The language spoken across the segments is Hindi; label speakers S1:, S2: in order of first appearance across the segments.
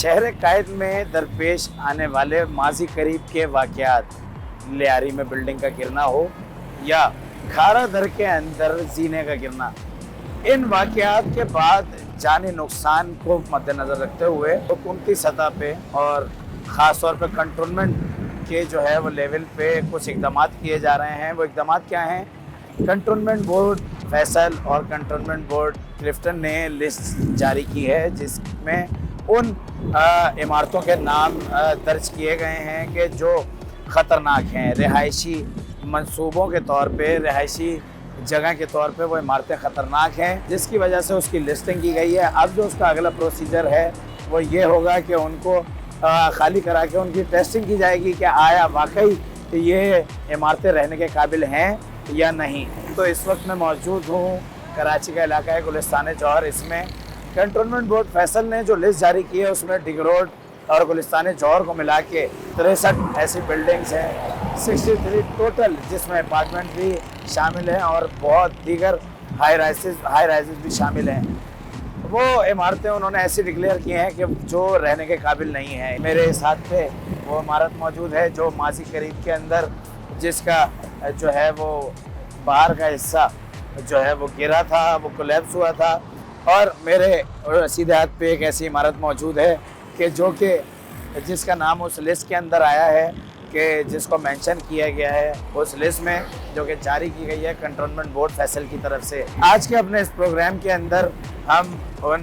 S1: शहर कायद में दरपेश आने वाले माजी करीब के वाक़यात, लियारी में बिल्डिंग का गिरना हो या खारा दर के अंदर जीने का गिरना, इन वाक़यात के बाद जानी नुकसान को मद्देनज़र रखते हुए हुकूमती सतह पे और ख़ास तौर पे कंटोनमेंट के जो है वो लेवल पे कुछ इक़दामात किए जा रहे हैं। वो इक़दामात क्या हैं? कंटोनमेंट बोर्ड फैसल और कंटोनमेंट बोर्ड क्लिफ्टन ने लिस्ट जारी की है जिसमें उन इमारतों के नाम दर्ज किए गए हैं कि जो ख़तरनाक हैं, रिहायशी मंसूबों के तौर पे, रिहायशी जगह के तौर पे वो इमारतें ख़तरनाक हैं, जिसकी वजह से उसकी लिस्टिंग की गई है। अब जो उसका अगला प्रोसीजर है वो ये होगा कि उनको खाली करा के उनकी टेस्टिंग की जाएगी कि आया वाकई ये इमारतें रहने के काबिल हैं या नहीं। तो इस वक्त मैं मौजूद हूँ कराची का इलाका है गुलिस्तान जौहर। इसमें कंटोनमेंट बोर्ड फैसल ने जो लिस्ट जारी की है उसमें डिग रोड और गुलिस्तान जौहर को मिला के 63 ऐसी बिल्डिंग्स हैं, 63 टोटल, जिसमें अपार्टमेंट भी शामिल हैं और बहुत दीगर हाई राइजेस भी शामिल हैं। वो इमारतें उन्होंने ऐसी डिक्लेयर की हैं कि जो रहने के काबिल नहीं है। मेरे साथ पे वो इमारत मौजूद है जो माजी करीब के अंदर जिसका जो है वो बाहर का हिस्सा जो है वो गिरा था, वो कोलैप्स हुआ था। और मेरे सीधे हाथ पे एक ऐसी इमारत मौजूद है कि जो कि जिसका नाम उस लिस्ट के अंदर आया है कि जिसको मेंशन किया गया है उस लिस्ट में, जो कि जारी की गई है कंटोनमेंट बोर्ड फैसल की तरफ से। आज के अपने इस प्रोग्राम के अंदर हम उन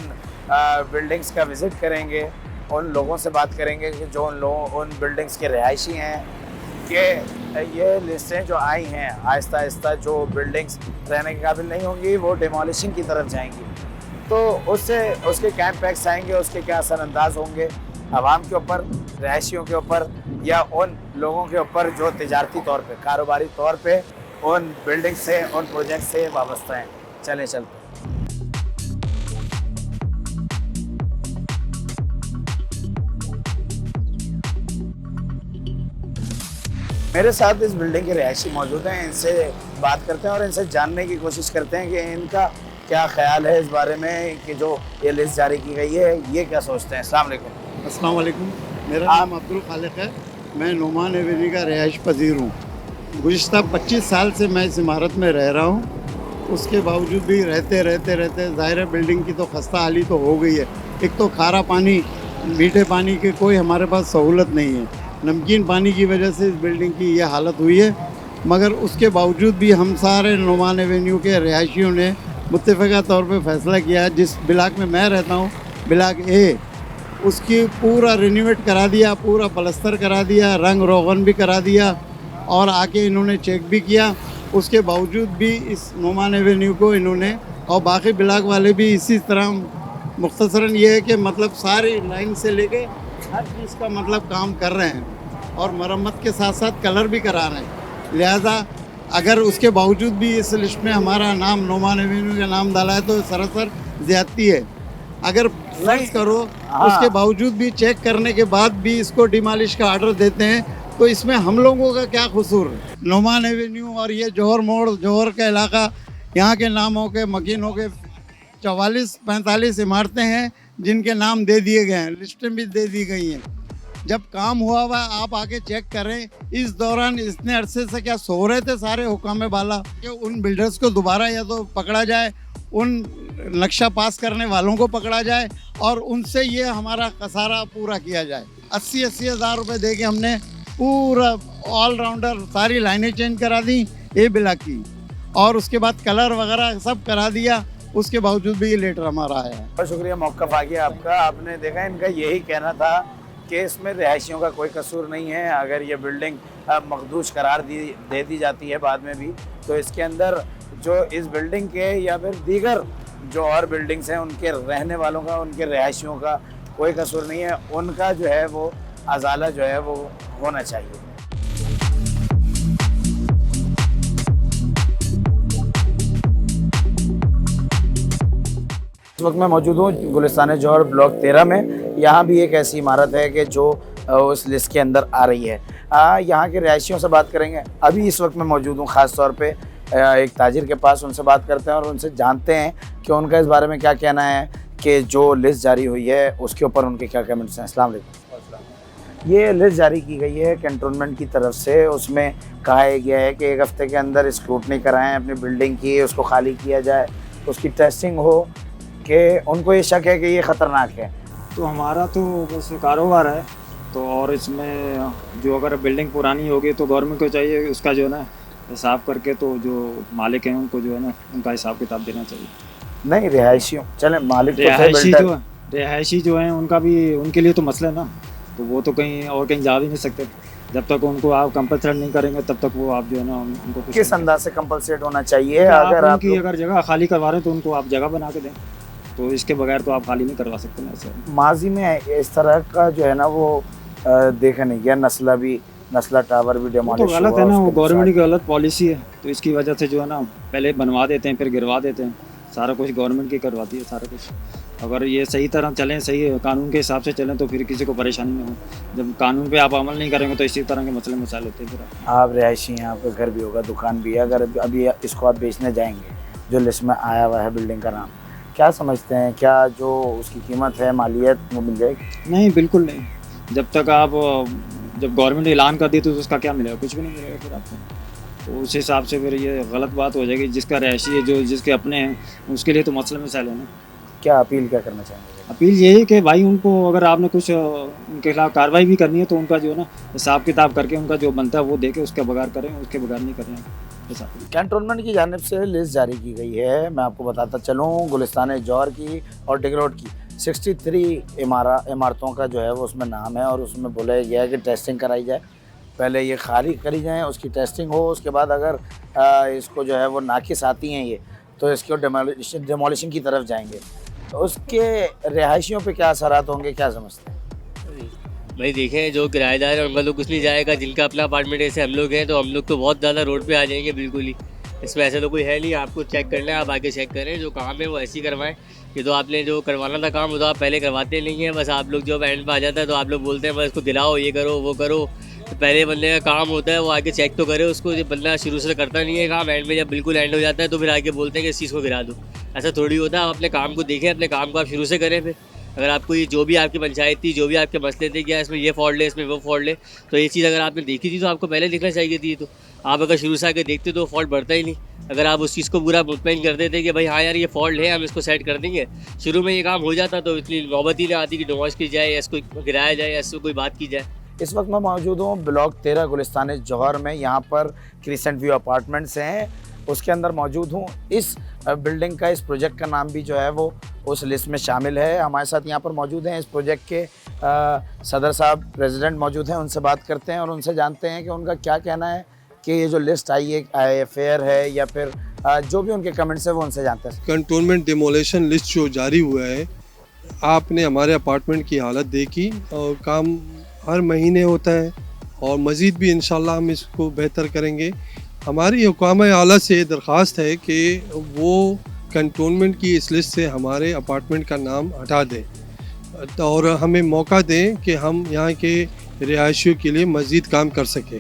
S1: बिल्डिंग्स का विज़िट करेंगे, उन लोगों से बात करेंगे कि जो उन बिल्डिंग्स के रिहायशी हैं कि ये लिस्टें जो आई हैं आहिस्ता आहिस्ता जो बिल्डिंग्स रहने के काबिल नहीं होंगी वो डिमोलिशिंग की तरफ जाएंगी। तो उससे उसके क्या इम्पैक्ट्स आएंगे, उसके क्या असरअंदाज होंगे आवाम के ऊपर, रहायशियों के ऊपर या उन लोगों के ऊपर जो तिजारती तौर पे, कारोबारी तौर पे उन बिल्डिंग से, उन प्रोजेक्ट से वाबस्ता हैं। चलें चलते। मेरे साथ इस बिल्डिंग के रहायशी मौजूद हैं, इनसे बात करते हैं और इनसे जानने की कोशिश करते हैं कि इनका क्या ख्याल है इस बारे में कि जो ये लिस्ट जारी की गई है, ये क्या सोचते हैं। अस्सलाम वालेकुम।
S2: अस्सलाम वालेकुम। मेरा नाम अब्दुल खालिक है, मैं नोमान एवेन्यू का रिहाइश पजीर हूँ। गुज़िश्ता 25 साल से मैं इस इमारत में रह रहा हूँ। उसके बावजूद भी रहते ज़ाहिर है बिल्डिंग की तो खस्ता हाली तो हो गई है। एक तो खारा पानी, मीठे पानी की कोई हमारे पास सहूलत नहीं है, नमकीन पानी की वजह से इस बिल्डिंग की ये हालत हुई है। मगर उसके बावजूद भी हम सारे नोमान एवेन्यू के रिहायशियों ने मुत्तफ़िक़ा तौर पे फ़ैसला किया, जिस ब्लॉक में मैं रहता हूँ, ब्लॉक ए, उसकी पूरा रिनोवेट करा दिया, पूरा प्लस्तर करा दिया, रंग रोगन भी करा दिया और आके इन्होंने चेक भी किया। उसके बावजूद भी इस नोमान एवेन्यू को इन्होंने और बाकी ब्लॉक वाले भी इसी तरह, मुख्तसरन ये है कि मतलब सारी लाइन से लेके हर चीज़ का मतलब काम कर रहे हैं और मरम्मत के साथ साथ कलर भी करा रहे हैं। लिहाजा अगर उसके बावजूद भी इस लिस्ट में हमारा नाम, नोमान एवेन्यू का नाम डाला है, तो सरासर ज़्यादती है। अगर फर्ज करो उसके बावजूद भी चेक करने के बाद भी इसको डिमॉलिश का ऑर्डर देते हैं, तो इसमें हम लोगों का क्या कसूर है? नोमान एवेन्यू और ये जौहर मोड़, जौहर का इलाका, यहाँ के नामों के मकीनों के 44-45 इमारतें हैं जिनके नाम दे दिए गए हैं, लिस्टें भी दे दी गई हैं। जब काम हुआ हुआ आप आके चेक करें। इस दौरान इतने अरसे से क्या सो रहे थे सारे हुकाम बाला कि उन बिल्डर्स को दोबारा या तो पकड़ा जाए, उन नक्शा पास करने वालों को पकड़ा जाए और उनसे ये हमारा खसारा पूरा किया जाए। 80-80 हज़ार रुपये दे के हमने पूरा ऑलराउंडर सारी लाइनें चेंज करा दी ए ब्लॉक की और उसके बाद कलर वगैरह सब करा दिया। उसके बावजूद भी ये लेटर हमारा आया है।
S1: बहुत शुक्रिया मौक़िफ़ आ गया आपका। आपने देखा इनका यही कहना था कि इसमें रिहायशियों का कोई कसूर नहीं है। अगर ये बिल्डिंग मखदूश करार दे दी जाती है बाद में भी, तो इसके अंदर जो इस बिल्डिंग के या फिर दीगर जो और बिल्डिंग्स हैं उनके रहने वालों का, उनके रिहायशियों का कोई कसूर नहीं है। उनका जो है वो अजाला जो है वो होना चाहिए। इस वक्त मैं मौजूद हूँ गुलिस्तान जौहर ब्लॉक 13 में। यहाँ भी एक ऐसी इमारत है कि जो उस लिस्ट के अंदर आ रही है। यहाँ के रिहायशियों से बात करेंगे। अभी इस वक्त मैं मौजूद हूँ ख़ास तौर पे एक ताजिर के पास, उनसे बात करते हैं और उनसे जानते हैं कि उनका इस बारे में क्या कहना है कि जो लिस्ट जारी हुई है उसके ऊपर उनके क्या कमेंट्स हैं। अस्सलाम वालेकुम। ये लिस्ट जारी की गई है कैंटोनमेंट की तरफ से, उसमें कहा गया है कि 1 हफ्ते के अंदर स्क्रूटनी कराएं अपनी बिल्डिंग की, उसको खाली किया जाए, उसकी टेस्टिंग हो, कि उनको ये शक है कि ये ख़तरनाक है।
S3: तो हमारा तो बस कारोबार है, तो और इसमें जो अगर बिल्डिंग पुरानी होगी तो गवर्नमेंट को चाहिए उसका जो है ना हिसाब करके, तो जो मालिक हैं उनको जो है ना उनका हिसाब किताब देना चाहिए।
S1: नहीं, रिहायशियों चले, मालिक तो थे
S3: रिहायशी
S1: बिल्डर।
S3: रिहायशी जो हैं उनका भी, उनके लिए तो मसला है ना, तो वो तो कहीं और कहीं जा भी नहीं सकते। जब तक उनको आप कंपलसरी नहीं करेंगे तब तक वो आप जो है ना उनको कुछ
S1: किस अंदाज से कंपलसेट होना चाहिए?
S3: आप
S1: अगर आप
S3: उनकी अगर जगह खाली करवा रहे हैं तो उनको आप जगह बना के दें, तो इसके बगैर तो आप खाली नहीं करवा सकते ना ऐसे।
S1: माजी में इस तरह का जो है ना वो देखा नहीं गया, नस्ला टावर भी
S3: वो तो
S1: डिमोलिश
S3: गलत
S1: हुआ,
S3: है ना, वो
S1: उसके
S3: गवर्नमेंट की
S1: साथ।
S3: गलत पॉलिसी है, तो इसकी वजह से जो है ना पहले बनवा देते हैं फिर गिरवा देते हैं, सारा कुछ गवर्नमेंट की करवाती है सारा कुछ। अगर ये सही तरह चलें, सही कानून के हिसाब से चलें तो फिर किसी को परेशानी नहीं हो। जब कानून पे आप अमल नहीं करेंगे तो इसी तरह के मसले मसाइल होते हैं। फिर
S1: आप रिहायशी हैं, आपका घर भी होगा, दुकान भी है, अगर अभी इसको आप बेचने जाएंगे, जो लिस्ट में आया हुआ है बिल्डिंग का नाम, क्या समझते हैं, क्या जो उसकी कीमत है, मालियत वो मिल जाएगी?
S3: नहीं, बिल्कुल नहीं। जब तक आप जब गवर्नमेंट ऐलान कर दी तो उसका क्या मिलेगा? कुछ भी नहीं मिलेगा फिर आपको। तो उस हिसाब से फिर ये गलत बात हो जाएगी। जिसका रहायशी है, जो जिसके अपने हैं, उसके लिए तो मसले मसाइल है ना।
S1: क्या अपील क्या करना चाहेंगे?
S3: अपील यही है कि भाई उनको अगर आपने कुछ उनके खिलाफ कार्रवाई भी करनी है तो उनका जो है ना हिसाब किताब करके उनका जो बनता है वो दे के उसके बगैर करें, उसके बगैर नहीं करें हिसाब।
S1: कैंटोनमेंट की जानिब से लिस्ट जारी की गई है, मैं आपको बताता चलूँ, गुलिस्तान जौहर की और डिग रोड की 63 इमारतों का जो है वो उसमें नाम है, और उसमें बोला गया है कि टेस्टिंग कराई जाए, पहले ये खाली करी जाए, उसकी टेस्टिंग हो, उसके बाद अगर इसको जो है वो नाकिस आती हैं ये, तो इसको डिमोलिशन की तरफ जाएंगे। तो उसके रिहायशियों पे क्या असरात होंगे, क्या समझते हैं?
S4: भाई देखें, जो किराएदार है उनका तो कुछ नहीं जाएगा, जिनका अपना अपार्टमेंट ऐसे हम लोग हैं तो हम लोग तो बहुत ज़्यादा रोड पे आ जाएंगे बिल्कुल ही। इसमें ऐसा तो कोई है नहीं, आपको चेक करना है, आप आगे चेक करें, जो काम है वो ऐसे ही करवाएं। ये तो आपने जो करवाना था काम वो तो आप पहले करवाते नहीं हैं, बस आप लोग जब एंड पे आ जाता है तो आप लोग बोलते हैं बस इसको दिलाओ, ये करो वो करो। तो पहले बंदे का काम होता है वो आगे चेक तो करे उसको, जब बंदा शुरू से करता नहीं है काम, एंड में जब बिल्कुल एंड हो जाता है तो फिर आगे बोलते हैं कि इस चीज़ को गिरा दो। ऐसा थोड़ी होता है, आप अपने काम को देखें, अपने काम को आप शुरू से करें। फिर अगर आपको ये जो भी आपकी पंचायत थी, जो भी आपके मसले थे, क्या इसमें ये फॉल्ट है, इसमें वो फॉल्ट है, तो ये चीज़ अगर आपने देखी थी तो आपको पहले देखना चाहिए थी। तो आप अगर शुरू से आके देखते तो फॉल्ट बढ़ता ही नहीं। अगर आप उस चीज़ को पूरा मुतमईन कर देते कि भाई हाँ यार ये फॉल्ट है, हम इसको सेट कर देंगे, शुरू में ये काम हो जाता तो इतनी नौबत ही नहीं आती कि डिमोलिश की जाए या इसको गिराया जाए या इससे कोई बात की जाए।
S1: इस वक्त मैं मौजूद हूँ ब्लॉक 13 गुलिस्तान जौहर में, यहाँ पर क्रिसेंट व्यू अपार्टमेंट्स हैं, उसके अंदर मौजूद हूँ। इस बिल्डिंग का, इस प्रोजेक्ट का नाम भी जो है वो उस लिस्ट में शामिल है। हमारे साथ यहाँ पर मौजूद हैं इस प्रोजेक्ट के सदर साहब, प्रेसिडेंट मौजूद हैं, उनसे बात करते हैं और उनसे जानते हैं कि उनका क्या कहना है कि ये जो लिस्ट आई है फेयर है या फिर जो भी उनके कमेंट्स है वो उनसे जानते हैं।
S5: कंटोनमेंट डिमोलेशन लिस्ट जो जारी हुआ है, आपने हमारे अपार्टमेंट की हालत देखी, और काम हर महीने होता है और मज़ीद भी इंशाल्लाह हम इसको बेहतर करेंगे। हमारी हुकाम आला से दरख्वास्त है कि वो कंटोनमेंट की इस लिस्ट से हमारे अपार्टमेंट का नाम हटा दें और हमें मौका दें कि हम यहाँ के रिहायशियों के लिए मज़ीद काम कर सकें।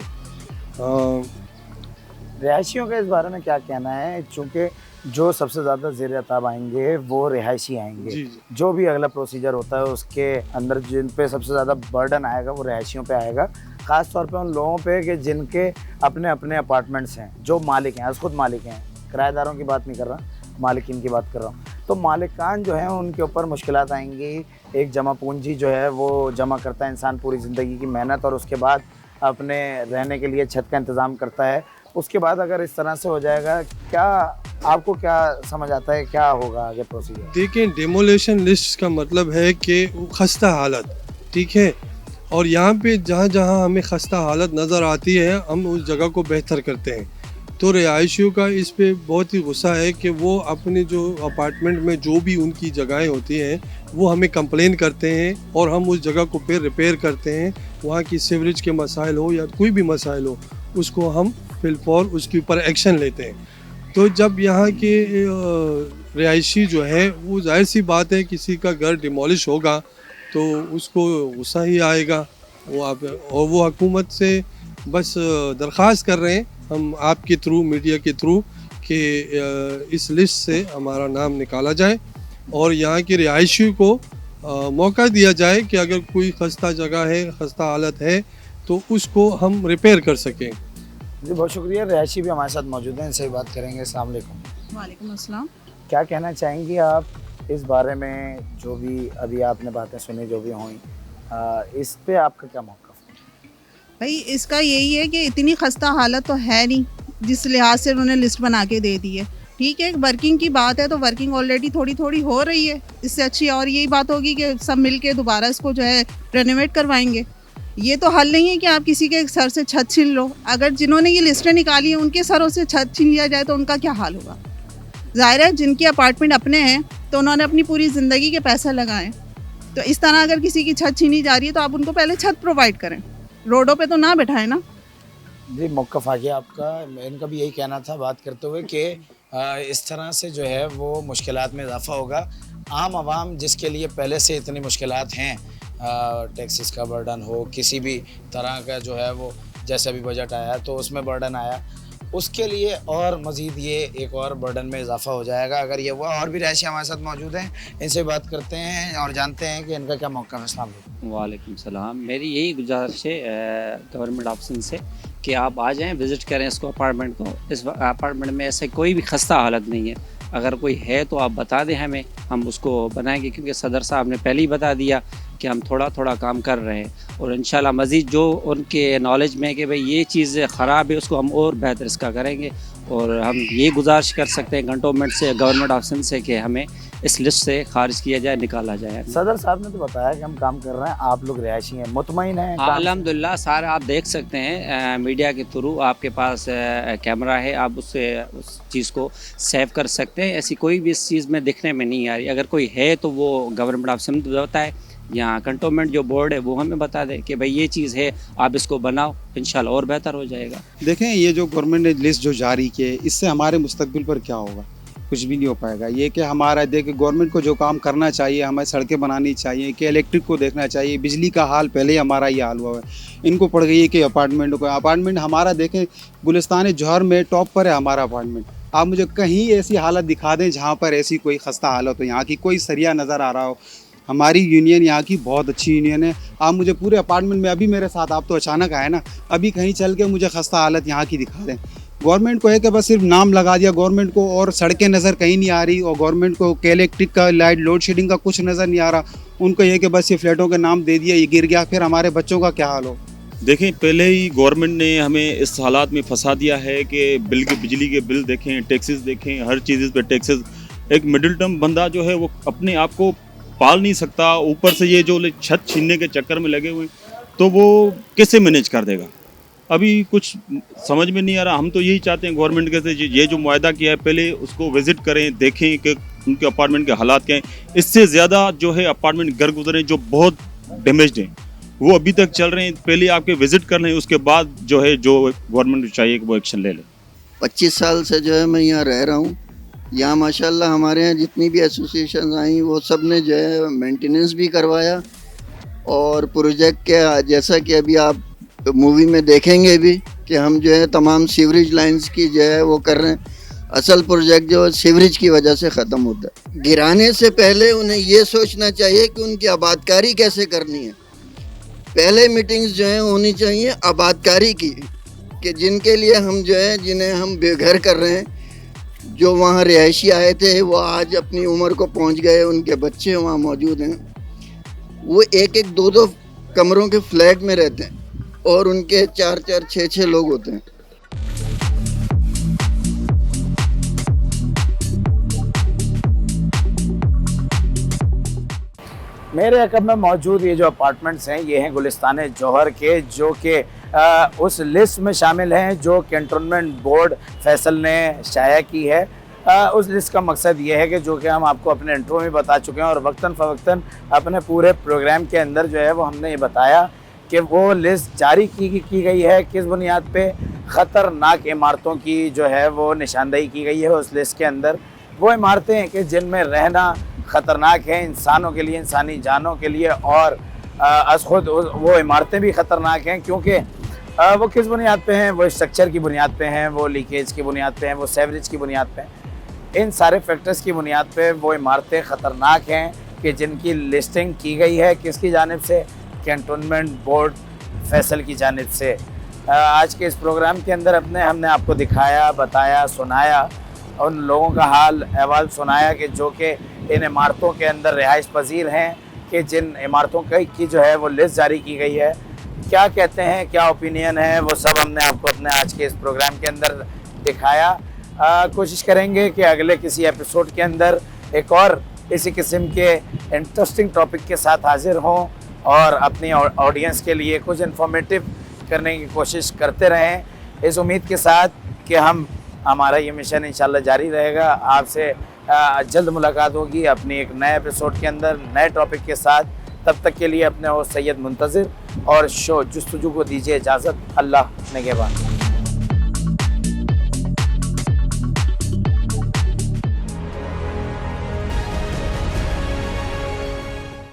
S1: रिहायशियों का इस बारे में क्या कहना है? चूँकि जो सबसे ज़्यादा ज़ेर अताब आएंगे वो रिहायशी आएंगे,
S5: जी।
S1: जो भी अगला प्रोसीजर होता है उसके अंदर जिन पे सबसे ज़्यादा बर्डन आएगा वो रिहायशियों पे आएगा, ख़ास तौर पे उन लोगों पे कि जिनके अपने अपने अपार्टमेंट्स हैं, जो मालिक हैं, खुद मालिक हैं, किराएदारों की बात नहीं कर रहा, मालिकिन की बात कर रहा हूँ। तो मालिकान जो हैं उनके ऊपर मुश्किलात आएंगी। एक जमा पूंजी जो है वो जमा करता है इंसान, पूरी ज़िंदगी की मेहनत, और उसके बाद अपने रहने के लिए छत का इंतज़ाम करता है। उसके बाद अगर इस तरह से हो जाएगा, क्या आपको क्या समझ आता है क्या होगा आगे प्रोसीजर?
S5: देखिए, डेमोलेशन लिस्ट का मतलब है कि खस्ता हालत, ठीक है, और यहाँ पे जहाँ जहाँ हमें खस्ता हालत नज़र आती है हम उस जगह को बेहतर करते हैं। तो रिहायशियों का इस पे बहुत ही गुस्सा है कि वो अपने जो अपार्टमेंट में जो भी उनकी जगहें होती हैं वो हमें कंप्लेन करते हैं और हम उस जगह को फिर रिपेयर करते हैं। वहाँ की सीवरेज के मसाइल हो या कोई भी मसाइल हो, उसको हम फिलफौर उसके ऊपर एक्शन लेते हैं। तो जब यहाँ के रिहायशी जो है, वो जाहिर सी बात है किसी का घर डिमोलिश होगा तो उसको गुस्सा ही आएगा। वो हुकूमत से बस दरख्वास्त कर रहे हैं हम आपके थ्रू, मीडिया के थ्रू, कि इस लिस्ट से हमारा नाम निकाला जाए और यहाँ के रिहायशी को मौका दिया जाए कि अगर कोई खस्ता जगह है, खस्ता हालत है, तो उसको हम रिपेयर कर सकें।
S1: जी बहुत शुक्रिया। रिहायशी भी हमारे साथ मौजूद हैं, इनसे भी बात करेंगे। अस्सलाम वालेकुम।
S6: वालेकुम अस्सलाम।
S1: क्या कहना चाहेंगी आप इस बारे में, जो भी अभी आपने बातें सुनी, जो भी हुई, इस पे आपका क्या मौक़िफ़?
S6: भाई इसका यही है कि इतनी खस्ता हालत तो है नहीं जिस लिहाज से उन्होंने लिस्ट बना के दे दी है। ठीक है, वर्किंग की बात है तो वर्किंग ऑलरेडी थोड़ी थोड़ी हो रही है, इससे अच्छी और यही बात होगी कि सब मिल के दोबारा इसको जो है रेनोवेट करवाएंगे। ये तो हल नहीं है कि आप किसी के सर से छत छीन लो। अगर जिन्होंने ये लिस्टें निकाली हैं उनके सरों से छत छीन लिया जाए तो उनका क्या हाल होगा। ज़ाहिर है जिनके अपार्टमेंट अपने हैं तो उन्होंने अपनी पूरी ज़िंदगी के पैसे लगाए, तो इस तरह अगर किसी की छत छीनी जा रही है तो आप उनको पहले छत प्रोवाइड करें, रोडों पे तो ना बैठाएं ना।
S1: जी मौक़िफ़ आ गया आपका। इनका भी यही कहना था बात करते हुए कि इस तरह से जो है वो मुश्किलात में इजाफ़ा होगा। आम आवाम जिसके लिए पहले से इतनी मुश्किलात हैं, टैक्सेस का बर्डन हो, किसी भी तरह का जो है वो, जैसे अभी बजट आया तो उसमें बर्डन आया, उसके लिए और मज़ीद ये एक और बर्डन में इजाफ़ा हो जाएगा अगर ये हुआ। और भी रिहायशी हमारे साथ मौजूद हैं, इनसे बात करते हैं और जानते हैं कि इनका क्या मौक़िफ़ है। अस्सलाम वालेकुम।
S7: वालेकुम सलाम। मेरी यही गुजारिश है गवर्नमेंट ऑप्शन से कि आप आ जाएं, विज़िट करें इसको, अपार्टमेंट को। इस अपार्टमेंट में ऐसे कोई भी खस्ता हालत नहीं है। अगर कोई है तो आप बता दें हमें, हम उसको बनाएंगे, क्योंकि सदर साहब ने पहले ही बता दिया कि हम थोड़ा थोड़ा काम कर रहे हैं और इंशाल्लाह मज़ीद जो उनके नॉलेज में है कि भाई ये चीज़ ख़राब है उसको हम और बेहतर इसका करेंगे। और हम ये गुजारिश कर सकते हैं कंटोनमेंट से, गवर्नमेंट ऑप्शन से, कि हमें इस लिस्ट से खारिज किया जाए, निकाला जाए।
S1: सदर साहब ने तो बताया कि हम काम कर रहे हैं, आप लोग रिहायशी हैं, मुतमईन हैं?
S7: अल्हम्दुलिल्लाह सारे आप देख सकते हैं मीडिया के थ्रू, आपके पास कैमरा है, आप उससे उस चीज़ को सेव कर सकते हैं। ऐसी कोई भी इस चीज़ में दिखने में नहीं आ रही। अगर कोई है तो वो गवर्नमेंट ऑप्शन बताए या कंटोनमेंट जो बोर्ड है वो हमें बता दे कि भाई ये चीज़ है, आप इसको बनाओ, इंशाल्लाह और बेहतर हो जाएगा।
S8: देखें, ये जो गवर्नमेंट ने लिस्ट जो जारी की है, इससे हमारे मुस्तकबिल पर क्या होगा? कुछ भी नहीं हो पाएगा। ये कि हमारा देखिए गवर्नमेंट को जो काम करना चाहिए, हमें सड़कें बनानी चाहिए, कि इलेक्ट्रिक को देखना चाहिए। बिजली का हाल पहले ही हमारा ये हाल हुआ है, इनको पड़ गई है कि अपार्टमेंट हमारा देखें गुलिस्तान जौहर में टॉप पर है हमारा अपार्टमेंट। आप मुझे कहीं ऐसी हालत दिखा दें जहाँ पर ऐसी कोई खस्ता हालत हो, यहाँ की कोई सरिया नज़र आ रहा हो। हमारी यूनियन यहाँ की बहुत अच्छी यूनियन है। आप मुझे पूरे अपार्टमेंट में, अभी मेरे साथ आप तो अचानक आए ना, अभी कहीं चल के मुझे खस्ता हालत यहाँ की दिखा दें। गवर्नमेंट को है कि बस सिर्फ नाम लगा दिया गवर्नमेंट को, और सड़कें नज़र कहीं नहीं आ रही, और गवर्नमेंट को इलेक्ट्रिक का, लाइट, लोड शेडिंग का कुछ नज़र नहीं आ रहा। उनको ये कि बस ये फ्लैटों के नाम दे दिया, ये गिर गया, फिर हमारे बच्चों का क्या हाल हो।
S9: देखें, पहले ही गवर्नमेंट ने हमें इस हालात में फंसा दिया है कि बिजली के बिल देखें, टैक्सेस देखें, हर चीज़ पे टैक्सेस। एक मिडिल टर्म बंदा जो है वो अपने आप को पाल नहीं सकता, ऊपर से ये जो छत छीनने के चक्कर में लगे हुए, तो वो कैसे मैनेज कर देगा? अभी कुछ समझ में नहीं आ रहा। हम तो यही चाहते हैं गवर्नमेंट के से, ये जो मुआहदा किया है पहले उसको विज़िट करें, देखें कि उनके अपार्टमेंट के हालात क्या हैं। इससे ज़्यादा जो है अपार्टमेंट घर गुजरे जो बहुत डैमेज्ड हैं, वो अभी तक चल रहे हैं। पहले आपके विज़िट कर लें, उसके बाद जो है जो गवर्नमेंट को चाहिए कि वो एक्शन ले ले।
S2: 25 साल से जो है मैं यहाँ रह रहा हूँ। यहाँ माशाल्लाह हमारे यहाँ जितनी भी एसोसिएशन आई वो सब ने जो है मेंटेनेंस भी करवाया, और प्रोजेक्ट के जैसा कि अभी आप मूवी में देखेंगे भी कि हम जो है तमाम सीवरेज लाइंस की जो है वो कर रहे हैं। असल प्रोजेक्ट जो है सीवरेज की वजह से ख़त्म होता है। गिराने से पहले उन्हें ये सोचना चाहिए कि उनकी आबादकारी कैसे करनी है। पहले मीटिंग्स जो हैं होनी चाहिए आबादकारी की, कि जिनके लिए हम जो है, जिन्हें हम बेघर कर रहे हैं, जो वहाँ रिहायशी आए थे वो आज अपनी उम्र को पहुँच गए, उनके बच्चे वहाँ मौजूद हैं, वो एक एक दो दो कमरों के फ्लैट में रहते हैं और उनके 4-4, 6-6 लोग होते हैं।
S1: मेरे अकब में मौजूद ये जो अपार्टमेंट्स हैं, ये हैं गुलिस्तान जौहर के, जो कि उस लिस्ट में शामिल हैं जो कैंटोनमेंट बोर्ड फैसल ने शाया की है। उस लिस्ट का मकसद ये है कि जो कि हम आपको अपने इंट्रो में बता चुके हैं, और वक्तन फ़वक्तन अपने पूरे प्रोग्राम के अंदर जो है वो हमने ये बताया कि वो लिस्ट जारी की गई है, किस बुनियाद पे ख़तरनाक इमारतों की जो है वो निशानदेही की गई है उस लिस्ट के अंदर। वो इमारतें हैं कि जिनमें रहना ख़तरनाक है इंसानों के लिए, इंसानी जानों के लिए, और अस खुद वो इमारतें भी ख़तरनाक हैं, क्योंकि वो किस बुनियाद पे हैं? वो स्ट्रक्चर की बुनियाद पे हैं, वो लीकेज की बुनियाद पे हैं, वो सेवरेज की बुनियाद पे हैं। इन सारे फैक्टर्स की बुनियाद पे वो इमारतें ख़तरनाक हैं कि जिनकी लिस्टिंग की गई है किसकी जानिब से, कैंटोनमेंट बोर्ड फैसल की जानिब से। आज के इस प्रोग्राम के अंदर हमने आपको दिखाया, बताया, सुनाया, उन लोगों का हाल अहवाल सुनाया कि जो कि इन इमारतों के अंदर रिहाइश पजीर हैं, कि जिन इमारतों की जो है वो लिस्ट जारी की गई है। क्या कहते हैं, क्या ओपिनियन है, वो सब हमने आपको अपने आज के इस प्रोग्राम के अंदर दिखाया। कोशिश करेंगे कि अगले किसी एपिसोड के अंदर एक और इसी किस्म के इंटरेस्टिंग टॉपिक के साथ हाजिर हों और अपनी ऑडियंस के लिए कुछ इन्फॉर्मेटिव करने की कोशिश करते रहें, इस उम्मीद के साथ कि हमारा ये मिशन इंशाल्लाह जारी रहेगा। आपसे जल्द मुलाकात होगी अपनी एक नए एपिसोड के अंदर नए टॉपिक के साथ। तब तक के लिए अपने होस्ट सैयद मुंतज़िर और शो जुस्तजू को दीजिए इजाज़त। अल्लाह निगहबान।